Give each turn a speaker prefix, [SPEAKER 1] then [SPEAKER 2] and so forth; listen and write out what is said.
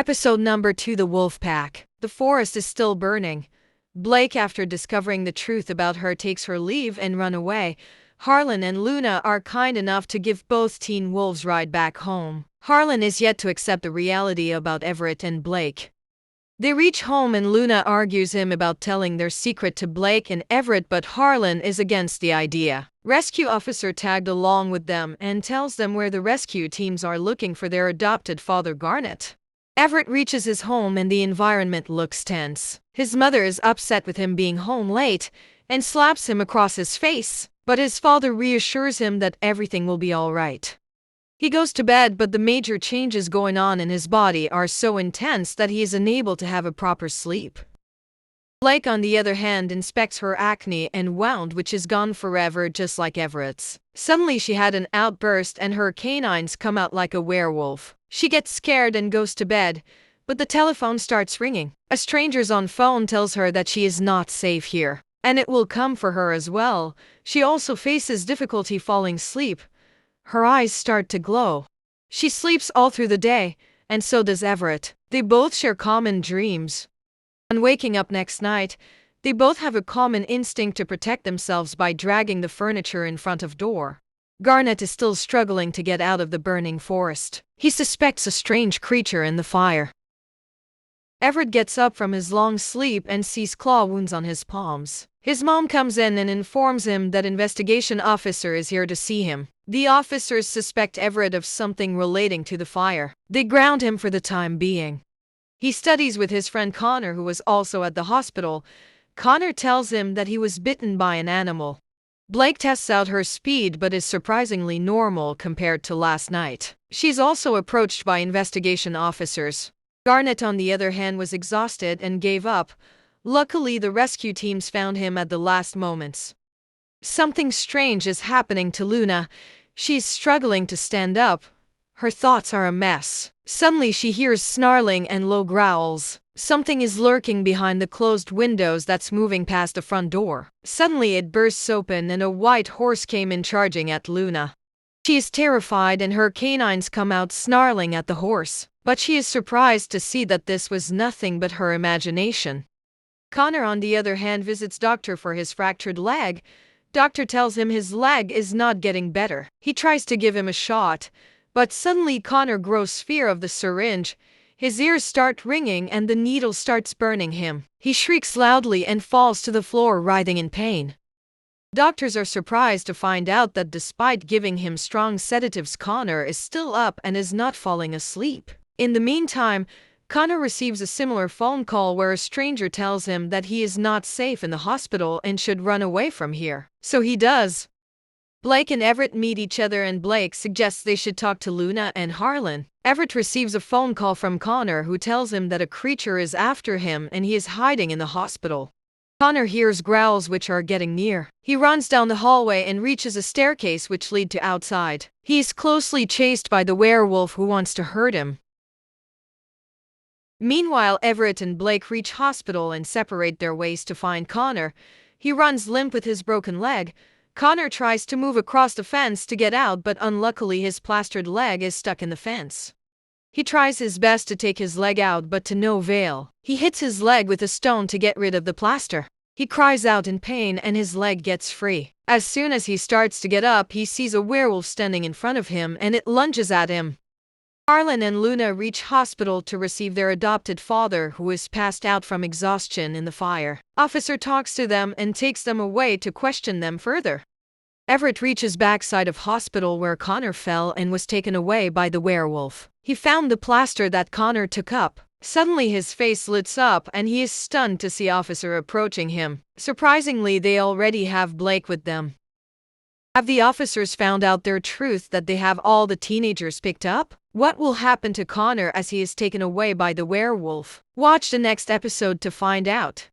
[SPEAKER 1] Episode number 2: The Wolf Pack. The forest is still burning. Blake, after discovering the truth about her, takes her leave and run away. Harlan and Luna are kind enough to give both teen wolves ride back home. Harlan is yet to accept the reality about Everett and Blake. They reach home and Luna argues him about telling their secret to Blake and Everett, but Harlan is against the idea. Rescue officer tagged along with them and tells them where the rescue teams are looking for their adopted father Garnet. Everett reaches his home and the environment looks tense. His mother is upset with him being home late and slaps him across his face, but his father reassures him that everything will be all right. He goes to bed, but the major changes going on in his body are so intense that he is unable to have a proper sleep. Blake, on the other hand, inspects her acne and wound, which is gone forever, just like Everett's. Suddenly she had an outburst and her canines come out like a werewolf. She gets scared and goes to bed, but the telephone starts ringing. A stranger's on phone tells her that she is not safe here, and it will come for her as well. She also faces difficulty falling asleep. Her eyes start to glow. She sleeps all through the day, and so does Everett. They both share common dreams. On waking up next night, they both have a common instinct to protect themselves by dragging the furniture in front of door. Garnet is still struggling to get out of the burning forest. He suspects a strange creature in the fire. Everett gets up from his long sleep and sees claw wounds on his palms. His mom comes in and informs him that investigation officer is here to see him. The officers suspect Everett of something relating to the fire. They ground him for the time being. He studies with his friend Connor, who was also at the hospital. Connor tells him that he was bitten by an animal. Blake tests out her speed but is surprisingly normal compared to last night. She's also approached by investigation officers. Garnet, on the other hand, was exhausted and gave up. Luckily, the rescue teams found him at the last moments. Something strange is happening to Luna. She's struggling to stand up. Her thoughts are a mess. Suddenly she hears snarling and low growls. Something is lurking behind the closed windows that's moving past the front door. Suddenly it bursts open and a white horse came in charging at Luna. She is terrified and her canines come out snarling at the horse, but she is surprised to see that this was nothing but her imagination. Connor, on the other hand, visits doctor for his fractured leg. Doctor tells him his leg is not getting better. He tries to give him a shot, but suddenly Connor grows fear of the syringe. His ears start ringing and the needle starts burning him. He shrieks loudly and falls to the floor, writhing in pain. Doctors are surprised to find out that despite giving him strong sedatives, Connor is still up and is not falling asleep. In the meantime, Connor receives a similar phone call where a stranger tells him that he is not safe in the hospital and should run away from here. So he does. Blake and Everett meet each other and Blake suggests they should talk to Luna and Harlan. Everett receives a phone call from Connor, who tells him that a creature is after him and he is hiding in the hospital. Connor hears growls which are getting near. He runs down the hallway and reaches a staircase which lead to outside. He is closely chased by the werewolf who wants to hurt him. Meanwhile, Everett and Blake reach hospital and separate their ways to find Connor. He runs limp with his broken leg. Connor tries to move across the fence to get out, but unluckily his plastered leg is stuck in the fence. He tries his best to take his leg out, but to no avail. He hits his leg with a stone to get rid of the plaster. He cries out in pain and his leg gets free. As soon as he starts to get up, he sees a werewolf standing in front of him and it lunges at him. Harlan and Luna reach hospital to receive their adopted father, who is passed out from exhaustion in the fire. Officer talks to them and takes them away to question them further. Everett reaches backside of hospital where Connor fell and was taken away by the werewolf. He found the plaster that Connor took up. Suddenly his face lights up and he is stunned to see officer approaching him. Surprisingly, they already have Blake with them. Have the officers found out their truth that they have all the teenagers picked up? What will happen to Connor as he is taken away by the werewolf? Watch the next episode to find out.